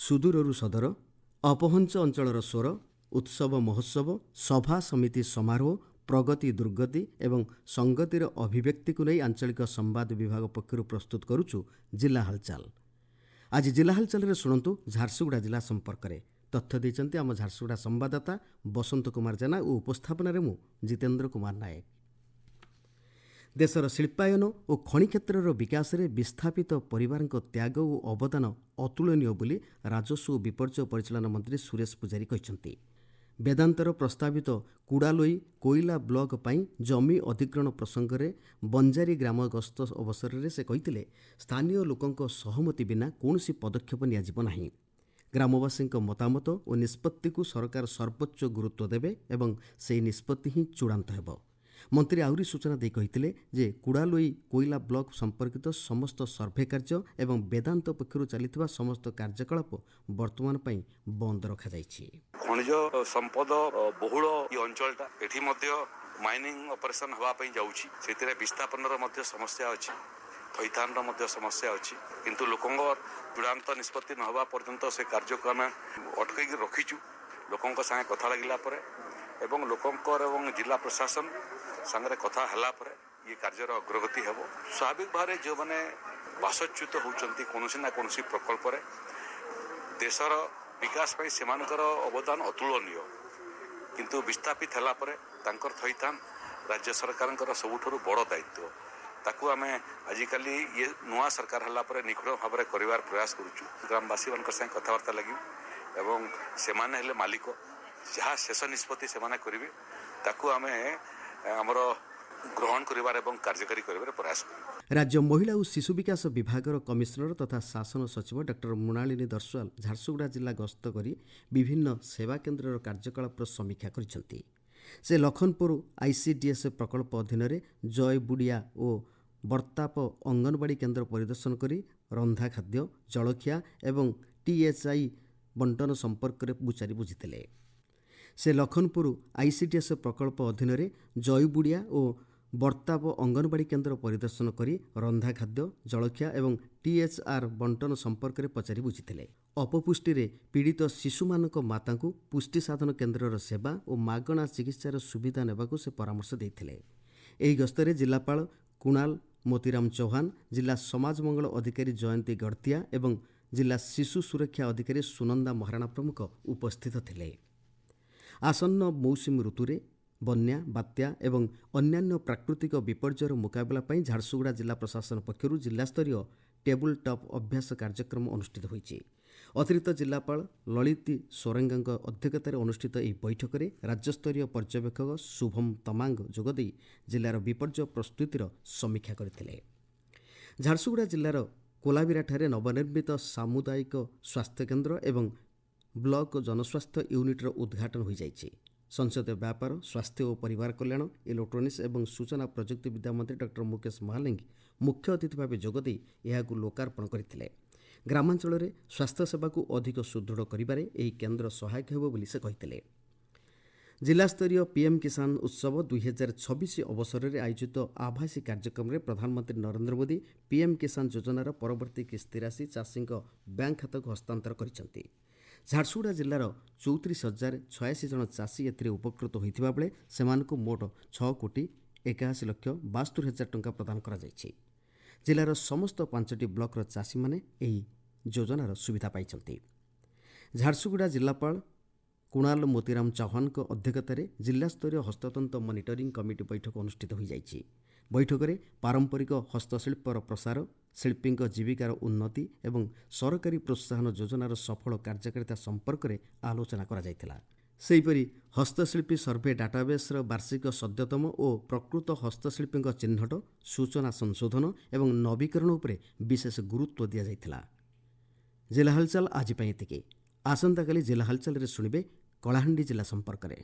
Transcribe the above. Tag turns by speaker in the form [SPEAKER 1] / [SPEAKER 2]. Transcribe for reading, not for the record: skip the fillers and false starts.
[SPEAKER 1] ସୁଦୂରରୁ ସଦର, ଅପହଞ୍ଚ ଅଞ୍ଚଳର ସ୍ୱର, ଉତ୍ସବ ମହୋତ୍ସବ, ସଭା ସମିତି ସମାରୋହ, ପ୍ରଗତି ଦୁର୍ଗତି ଏବଂ ସଂଗତିର ଅଭିବ୍ୟକ୍ତିକୁ ନେଇ ଆଞ୍ଚଳିକ ସମ୍ବାଦ ବିଭାଗ ପକ୍ଷରୁ ପ୍ରସ୍ତୁତ କରୁଛୁ ଜିଲ୍ଲା ହାଲଚାଲ। ଆଜି ଜିଲ୍ଲା ହାଲଚାଲରେ ଶୁଣନ୍ତୁ ଝାରସୁଗୁଡ଼ା ଜିଲ୍ଲା ସମ୍ପର୍କରେ। ତଥ୍ୟ ଦେଇଛନ୍ତି ଆମ ଝାରସୁଗୁଡ଼ା ସମ୍ବାଦଦାତା ବସନ୍ତ କୁମାର ଜେନା ଓ ଉପସ୍ଥାପନାରେ ମୁଁ ଜିତେନ୍ଦ୍ର କୁମାର ନାୟକ। ଦେଶର ଶିଳ୍ପାୟନ ଓ ଖଣି କ୍ଷେତ୍ରର ବିକାଶରେ ବିସ୍ଥାପିତ ପରିବାରଙ୍କ ତ୍ୟାଗ ଓ ଅବଦାନ ଅତୁଳନୀୟ ବୋଲି ରାଜସ୍ୱ ଓ ବିପର୍ଯ୍ୟୟ ପରିଚାଳନା ମନ୍ତ୍ରୀ ସୁରେଶ ପୂଜାରୀ କହିଛନ୍ତି। ବେଦାନ୍ତର ପ୍ରସ୍ତାବିତ କୁଡ଼ାଲୋଇ କୋଇଲା ବ୍ଲକ ପାଇଁ ଜମି ଅଧିଗ୍ରହଣ ପ୍ରସଙ୍ଗରେ ବଞ୍ଜାରୀ ଗ୍ରାମ ଗସ୍ତ ଅବସରରେ ସେ କହିଥିଲେ, ସ୍ଥାନୀୟ ଲୋକଙ୍କ ସହମତି ବିନା କୌଣସି ପଦକ୍ଷେପ ନିଆଯିବ ନାହିଁ। ଗ୍ରାମବାସୀଙ୍କ ମତାମତ ଓ ନିଷ୍ପତ୍ତିକୁ ସରକାର ସର୍ବୋଚ୍ଚ ଗୁରୁତ୍ୱ ଦେବେ ଏବଂ ସେହି ନିଷ୍ପତ୍ତି ହିଁ ଚୂଡ଼ାନ୍ତ ହେବ। ମନ୍ତ୍ରୀ ଆହୁରି ସୂଚନା ଦେଇ କହିଥିଲେ ଯେ କୁଡ଼ାଲୋଇ କୋଇଲା ବ୍ଲକ ସମ୍ପର୍କିତ ସମସ୍ତ ସର୍ଭେ କାର୍ଯ୍ୟ ଏବଂ ବେଦାନ୍ତ ପକ୍ଷରୁ ଚାଲିଥିବା ସମସ୍ତ କାର୍ଯ୍ୟକଳାପ ବର୍ତ୍ତମାନ ପାଇଁ ବନ୍ଦ ରଖାଯାଇଛି।
[SPEAKER 2] ଖଣିଜ ସମ୍ପଦ ବହୁଳ ଏ ଅଞ୍ଚଳଟା, ଏଠି ମଧ୍ୟ ମାଇନିଂ ଅପରେସନ ହେବା ପାଇଁ ଯାଉଛି। ସେଥିରେ ବିସ୍ଥାପନର ମଧ୍ୟ ସମସ୍ୟା ଅଛି, ଥଇଥାନର ମଧ୍ୟ ସମସ୍ୟା ଅଛି। କିନ୍ତୁ ଲୋକଙ୍କ ଚୂଡ଼ାନ୍ତ ନିଷ୍ପତ୍ତି ନ ହେବା ପର୍ଯ୍ୟନ୍ତ ସେ କାର୍ଯ୍ୟକୁ ଆମେ ଅଟକାଇକି ରଖିଛୁ। ଲୋକଙ୍କ ସାଙ୍ଗେ କଥା ଲାଗିଲା ପରେ ଏବଂ ଲୋକଙ୍କର ଏବଂ ଜିଲ୍ଲା ପ୍ରଶାସନ ସାଙ୍ଗରେ କଥା ହେଲା ପରେ ଏ କାର୍ଯ୍ୟର ଅଗ୍ରଗତି ହେବ। ସ୍ୱାଭାବିକ ଭାବରେ ଯେଉଁମାନେ ବାସଚ୍ୟୁତ ହେଉଛନ୍ତି କୌଣସି ନା କୌଣସି ପ୍ରକଳ୍ପରେ, ଦେଶର ବିକାଶ ପାଇଁ ସେମାନଙ୍କର ଅବଦାନ ଅତୁଳନୀୟ। କିନ୍ତୁ ବିସ୍ଥାପିତ ହେଲା ପରେ ତାଙ୍କର ଥଇଥାନ ରାଜ୍ୟ ସରକାରଙ୍କର ସବୁଠାରୁ ବଡ଼ ଦାୟିତ୍ୱ। ତାକୁ ଆମେ ଆଜିକାଲି ଇଏ ନୂଆ ସରକାର ହେଲା ପରେ ନିଖୁଣ ଭାବରେ କରିବାର ପ୍ରୟାସ କରୁଛୁ। ଗ୍ରାମବାସୀମାନଙ୍କ ସାଙ୍ଗେ କଥାବାର୍ତ୍ତା ଲାଗିବୁ ଏବଂ ସେମାନେ ହେଲେ ମାଲିକ, ଯାହା ଶେଷ ନିଷ୍ପତ୍ତି ସେମାନେ କରିବେ ତାକୁ ଆମେ ଆମର ଗ୍ରହଣ କରିବାର ଏବଂ କାର୍ଯ୍ୟକାରୀ କରିବାର ପ୍ରୟାସ କରିବୁ।
[SPEAKER 1] ରାଜ୍ୟ ମହିଳା ଓ ଶିଶୁ ବିକାଶ ବିଭାଗର କମିଶନର ତଥା ଶାସନ ସଚିବ ଡକ୍ଟର ମୃଣାଳିନୀ ଦର୍ଶୱାଲ ଝାରସୁଗୁଡ଼ା ଜିଲ୍ଲା ଗସ୍ତ କରି ବିଭିନ୍ନ ସେବା କେନ୍ଦ୍ରର କାର୍ଯ୍ୟକଳାପର ସମୀକ୍ଷା କରିଛନ୍ତି। ସେ ଲଖନପୁର ICDS ପ୍ରକଳ୍ପ ଅଧୀନରେ ଜୟବୁଡ଼ିଆ ଓ ବର୍ତ୍ତାପ ଅଙ୍ଗନବାଡ଼ି କେନ୍ଦ୍ର ପରିଦର୍ଶନ କରି ରନ୍ଧା ଖାଦ୍ୟ, ଜଳଖିଆ ଏବଂ THI ବଣ୍ଟନ ସମ୍ପର୍କରେ ପଚାରି ବୁଝିଥିଲେ। ସେ ଲଖନପୁର ICDS ପ୍ରକଳ୍ପ ଅଧୀନରେ ଜୟବୁଡ଼ିଆ ଓ ବର୍ତ୍ତାପ ଅଙ୍ଗନବାଡ଼ି କେନ୍ଦ୍ର ପରିଦର୍ଶନ କରି ରନ୍ଧା ଖାଦ୍ୟ, ଜଳଖିଆ ଏବଂ THR ବଣ୍ଟନ ସମ୍ପର୍କରେ ପଚାରି ବୁଝିଥିଲେ। ଅପପୁଷ୍ଟିରେ ପୀଡ଼ିତ ଶିଶୁମାନଙ୍କ ମାତାଙ୍କୁ ପୁଷ୍ଟି ସାଧନ କେନ୍ଦ୍ରର ସେବା ଓ ମାଗଣା ଚିକିତ୍ସାର ସୁବିଧା ନେବାକୁ ସେ ପରାମର୍ଶ ଦେଇଥିଲେ। ଏହି ଗସ୍ତରେ ଜିଲ୍ଲାପାଳ କୁଣାଲ ମୋତିରାମ ଚୌହାନ, ଜିଲ୍ଲା ସମାଜ ମଙ୍ଗଳ ଅଧିକାରୀ ଜୟନ୍ତୀ ଗଡ଼ତିଆ ଏବଂ ଜିଲ୍ଲା ଶିଶୁ ସୁରକ୍ଷା ଅଧିକାରୀ ସୁନନ୍ଦା ମହାରାଣା ପ୍ରମୁଖ ଉପସ୍ଥିତ ଥିଲେ। ଆସନ୍ନ ମୌସୁମୀ ଋତୁରେ ବନ୍ୟା, ବାତ୍ୟା ଏବଂ ଅନ୍ୟାନ୍ୟ ପ୍ରାକୃତିକ ବିପର୍ଯ୍ୟୟର ମୁକାବିଲା ପାଇଁ ଝାରସୁଗୁଡ଼ା ଜିଲ୍ଲା ପ୍ରଶାସନ ପକ୍ଷରୁ ଜିଲ୍ଲାସ୍ତରୀୟ ଟେବୁଲ ଟପ୍ ଅଭ୍ୟାସ କାର୍ଯ୍ୟକ୍ରମ ଅନୁଷ୍ଠିତ ହୋଇଛି। ଅତିରିକ୍ତ ଜିଲ୍ଲାପାଳ ଲଳିତ ସୋରେଙ୍ଗଙ୍କ ଅଧ୍ୟକ୍ଷତାରେ ଅନୁଷ୍ଠିତ ଏହି ବୈଠକରେ ରାଜ୍ୟସ୍ତରୀୟ ପର୍ଯ୍ୟବେକ୍ଷକ ଶୁଭମ ତମାଙ୍ଗ ଯୋଗଦେଇ ଜିଲ୍ଲାର ବିପର୍ଯ୍ୟୟ ପ୍ରସ୍ତୁତିର ସମୀକ୍ଷା କରିଥିଲେ। ଝାରସୁଗୁଡ଼ା ଜିଲ୍ଲାର କୋଲାବିରାଠାରେ ନବନିର୍ମିତ ସାମୁଦାୟିକ ସ୍ୱାସ୍ଥ୍ୟକେନ୍ଦ୍ର ଏବଂ ବ୍ଲକ ଜନସ୍ୱାସ୍ଥ୍ୟ ୟୁନିଟ୍ର ଉଦ୍ଘାଟନ ହୋଇଯାଇଛି। ସଂସଦୀୟ ବ୍ୟାପାର, ସ୍ୱାସ୍ଥ୍ୟ ଓ ପରିବାର କଲ୍ୟାଣ, ଇଲେକ୍ଟ୍ରୋନିକ୍ସ ଏବଂ ସୂଚନା ପ୍ରଯୁକ୍ତି ବିଦ୍ୟା ମନ୍ତ୍ରୀ ଡକ୍ଟର ମୁକେଶ ମହାଲିଙ୍ଗ ମୁଖ୍ୟ ଅତିଥି ଭାବେ ଯୋଗଦେଇ ଏହାକୁ ଲୋକାର୍ପଣ କରିଥିଲେ। ଗ୍ରାମାଞ୍ଚଳରେ ସ୍ୱାସ୍ଥ୍ୟସେବାକୁ ଅଧିକ ସୁଦୃଢ଼ କରିବାରେ ଏହି କେନ୍ଦ୍ର ସହାୟକ ହେବ ବୋଲି ସେ କହିଥିଲେ। ଜିଲ୍ଲାସ୍ତରୀୟ PM କିଷାନ ଉତ୍ସବ 2026 ଅବସରରେ ଆୟୋଜିତ ଆଭାସୀ କାର୍ଯ୍ୟକ୍ରମରେ ପ୍ରଧାନମନ୍ତ୍ରୀ ନରେନ୍ଦ୍ର ମୋଦି PM କିଷାନ ଯୋଜନାର ପରବର୍ତ୍ତୀ କିସ୍ତି ରାଶି ଚାଷୀଙ୍କ ବ୍ୟାଙ୍କ ଖାତାକୁ ହସ୍ତାନ୍ତର କରିଛନ୍ତି। ଝାରସୁଗୁଡ଼ା ଜିଲ୍ଲାର 34,086 ଜଣ ଚାଷୀ ଏଥିରେ ଉପକୃତ ହୋଇଥିବା ବେଳେ ସେମାନଙ୍କୁ ମୋଟ 6,81,72,000 ଟଙ୍କା ପ୍ରଦାନ କରାଯାଇଛି। ଜିଲ୍ଲାର ସମସ୍ତ 5ଟି ବ୍ଲକର ଚାଷୀମାନେ ଏହି ଯୋଜନାର ସୁବିଧା ପାଇଛନ୍ତି। ଝାରସୁଗୁଡ଼ା ଜିଲ୍ଲାପାଳ କୁଣାଲ ମୋତିରାମ ଚୌହାନଙ୍କ ଅଧ୍ୟକ୍ଷତାରେ ଜିଲ୍ଲାସ୍ତରୀୟ ହସ୍ତତନ୍ତ ମନିଟରିଂ କମିଟି ବୈଠକ ଅନୁଷ୍ଠିତ ହୋଇଯାଇଛି। ବୈଠକରେ ପାରମ୍ପରିକ ହସ୍ତଶିଳ୍ପର ପ୍ରସାର, ଶିଳ୍ପୀଙ୍କ ଜୀବିକାର ଉନ୍ନତି ଏବଂ ସରକାରୀ ପ୍ରୋତ୍ସାହନ ଯୋଜନାର ସଫଳ କାର୍ଯ୍ୟକାରିତା ସମ୍ପର୍କରେ ଆଲୋଚନା କରାଯାଇଥିଲା। ସେହିପରି ହସ୍ତଶିଳ୍ପୀ ସର୍ଭେ ଡାଟାବେସ୍ର ବାର୍ଷିକ ସଦ୍ୟତମ ଓ ପ୍ରକୃତ ହସ୍ତଶିଳ୍ପୀଙ୍କ ଚିହ୍ନଟ, ସୂଚନା ସଂଶୋଧନ ଏବଂ ନବୀକରଣ ଉପରେ ବିଶେଷ ଗୁରୁତ୍ୱ ଦିଆଯାଇଥିଲା। ଜିଲ୍ଲା ହାଲଚାଲ ଆଜି ପାଇଁ ଏତିକି। ଆସନ୍ତାକାଲି ଜିଲ୍ଲା ହାଲଚାଲରେ ଶୁଣିବେ କଳାହାଣ୍ଡି ଜିଲ୍ଲା ସମ୍ପର୍କରେ।